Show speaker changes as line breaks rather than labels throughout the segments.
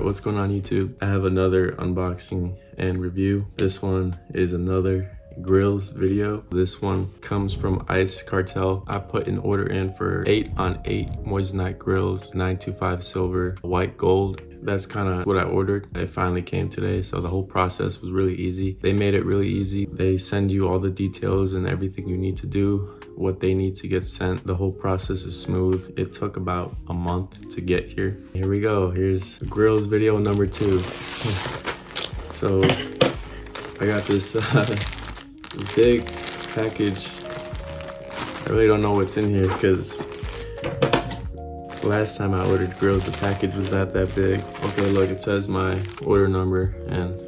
what's going on YouTube? I have another unboxing and review. This one is another Grillz video. This one comes from ICECARTEL. I put an order in for 8-on-8 Moissanite Grillz, 925 silver, white gold. That's kind of what I ordered. It finally came today, so the whole process was really easy. They made it really easy. They send you all the details and everything you need to do, what they need to get sent. The whole process is smooth. It took about a month to get here. Here we go. Here's Grillz video number 2. So I got this this big package. I really don't know what's in here because last time I ordered Grillz, the package was that big. Okay, look, it says my order number and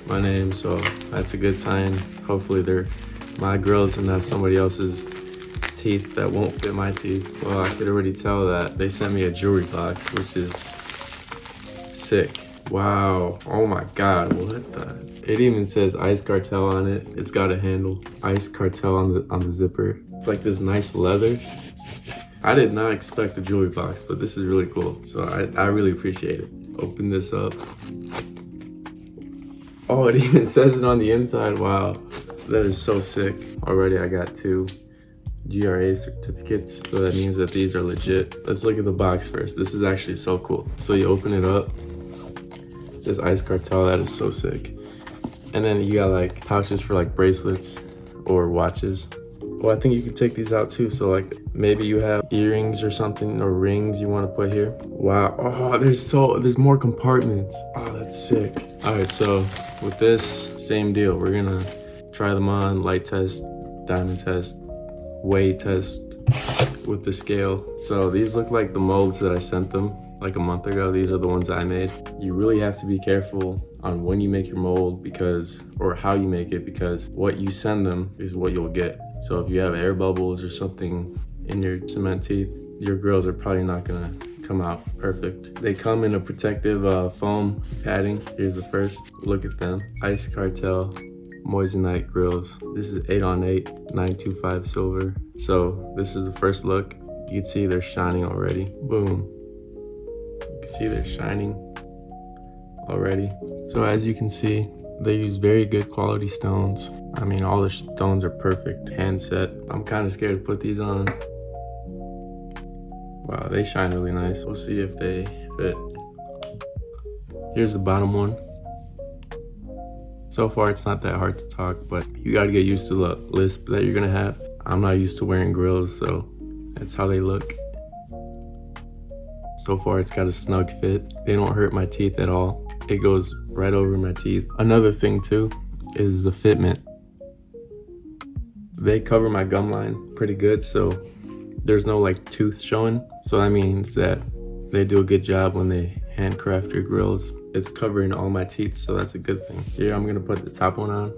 my name, so that's a good sign. Hopefully they're my Grillz and not somebody else's teeth that won't fit my teeth. Well, I could already tell that they sent me a jewelry box, which is sick. Wow, oh my god, what the? It even says ICECARTEL on it. It's got a handle, ICECARTEL on the zipper. It's like this nice leather. I did not expect a jewelry box, but this is really cool. So I really appreciate it. Open this up. Oh, it even says it on the inside. Wow, that is so sick. Already I got 2 GRA certificates, so that means that these are legit. Let's look at the box first. This is actually so cool. So you open it up. It says ICECARTEL. That is so sick. And then you got like pouches for like bracelets or watches. Well, I think you can take these out too. So like maybe you have earrings or something or rings you want to put here. Wow. Oh, there's more compartments. Oh, that's sick. All right, so with this, same deal. We're gonna try them on, light test, diamond test, weigh test with the scale. So these look like the molds that I sent them like a month ago. These are the ones I made. You really have to be careful on when you make your mold or how you make it, because what you send them is what you'll get. So if you have air bubbles or something in your cement teeth, your Grillz are probably not gonna come out perfect. They come in a protective foam padding. Here's the first, look at them. ICECARTEL Moissanite Grillz. This is 8-on-8, 925 silver. So this is the first look. You can see they're shining already. Boom. You can see they're shining already. So as you can see, they use very good quality stones. I mean, all the stones are perfect, hand set. I'm kind of scared to put these on. Wow, they shine really nice. We'll see if they fit. Here's the bottom one. So far, it's not that hard to talk, but you got to get used to the lisp that you're gonna have. I'm not used to wearing Grillz, so that's how they look. So far, it's got a snug fit. They don't hurt my teeth at all. It goes right over my teeth. Another thing too is the fitment. They cover my gum line pretty good, so there's no like tooth showing. So that means that they do a good job when they handcraft your Grillz. It's covering all my teeth, so that's a good thing. Here, I'm gonna put the top one on.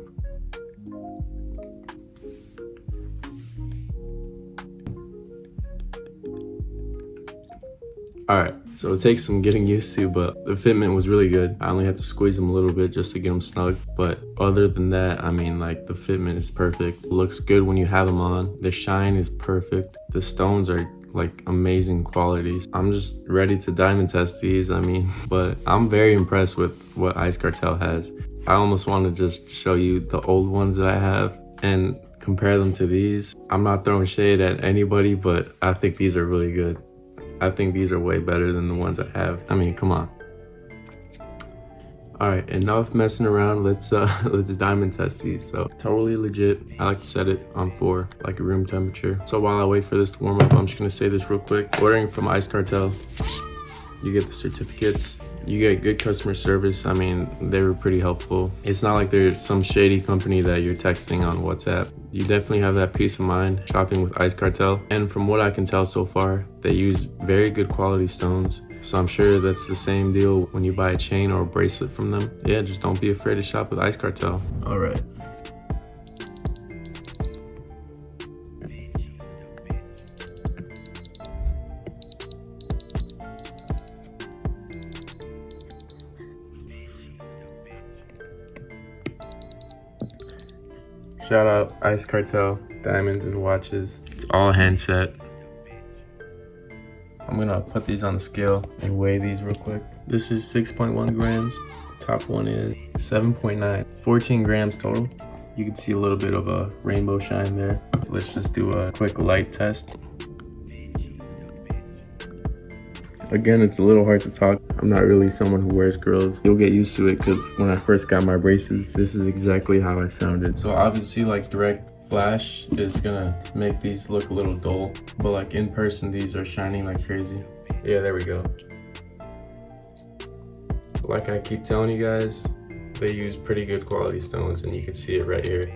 All right, so it takes some getting used to, but the fitment was really good. I only had to squeeze them a little bit just to get them snug. But other than that, I mean, like the fitment is perfect. It looks good when you have them on. The shine is perfect. The stones are like amazing qualities. I'm just ready to diamond test these, I mean, but I'm very impressed with what ICECARTEL has. I almost want to just show you the old ones that I have and compare them to these. I'm not throwing shade at anybody, but I think these are really good. I think these are way better than the ones I have. I mean, come on. All right, enough messing around. Let's diamond test these. So totally legit. I like to set it on 4, like a room temperature. So while I wait for this to warm up, I'm just gonna say this real quick. Ordering from ICECARTEL, you get the certificates. You get good customer service. I mean, they were pretty helpful. It's not like they're some shady company that you're texting on WhatsApp. You definitely have that peace of mind shopping with ICECARTEL. And from what I can tell so far, they use very good quality stones. So I'm sure that's the same deal when you buy a chain or a bracelet from them. Yeah, just don't be afraid to shop with ICECARTEL. All right. Shout out ICECARTEL, diamonds and watches. It's all hand set. I'm gonna put these on the scale and weigh these real quick. This is 6.1 grams. Top one is 7.9. 14 grams total. You can see a little bit of a rainbow shine there. Let's just do a quick light test. Again, it's a little hard to talk. I'm not really someone who wears Grillz. You'll get used to it because when I first got my braces, this is exactly how I sounded. So obviously like direct flash is gonna make these look a little dull, but like in person, these are shining like crazy. Yeah, there we go. Like I keep telling you guys, they use pretty good quality stones and you can see it right here.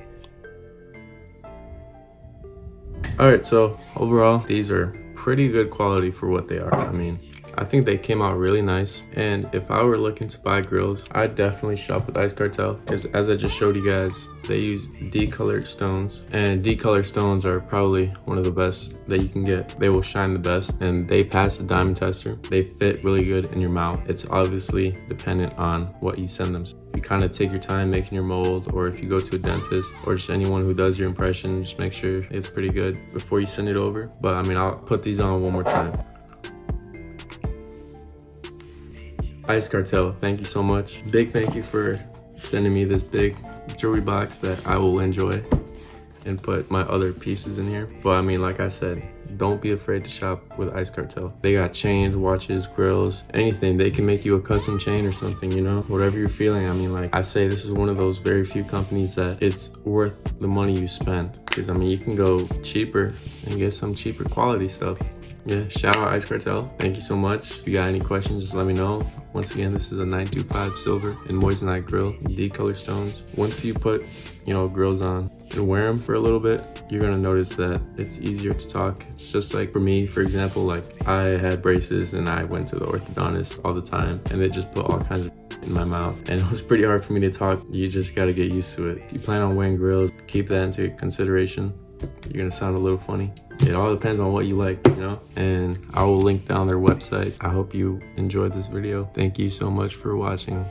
All right, so overall, these are pretty good quality for what they are. I mean, I think they came out really nice. And if I were looking to buy Grillz, I'd definitely shop with ICECARTEL because as I just showed you guys, they use decolored stones, and decolored stones are probably one of the best that you can get. They will shine the best and they pass the diamond tester. They fit really good in your mouth. It's obviously dependent on what you send them. You kind of take your time making your mold, or if you go to a dentist or just anyone who does your impression, just make sure it's pretty good before you send it over. But I mean, I'll put these on one more time. ICECARTEL, thank you so much. Big thank you for sending me this big jewelry box that I will enjoy and put my other pieces in here. But I mean, like I said, don't be afraid to shop with ICECARTEL. They got chains, watches, grills, anything. They can make you a custom chain or something, you know, whatever you're feeling. I mean, like I say, this is one of those very few companies that it's worth the money you spend. Because I mean, you can go cheaper and get some cheaper quality stuff. Yeah, shout out ICECARTEL. Thank you so much. If you got any questions, just let me know. Once again, this is a 925 silver in Moissanite Grillz, decolor stones. Once you put, Grillz on and wear them for a little bit, you're gonna notice that it's easier to talk. It's just like for me, for example, like I had braces and I went to the orthodontist all the time and they just put all kinds of in my mouth and it was pretty hard for me to talk. You just gotta get used to it. If you plan on wearing Grillz, keep that into consideration. You're gonna sound a little funny. It all depends on what you like, and I will link down their website. I hope you enjoyed this video. Thank you so much for watching.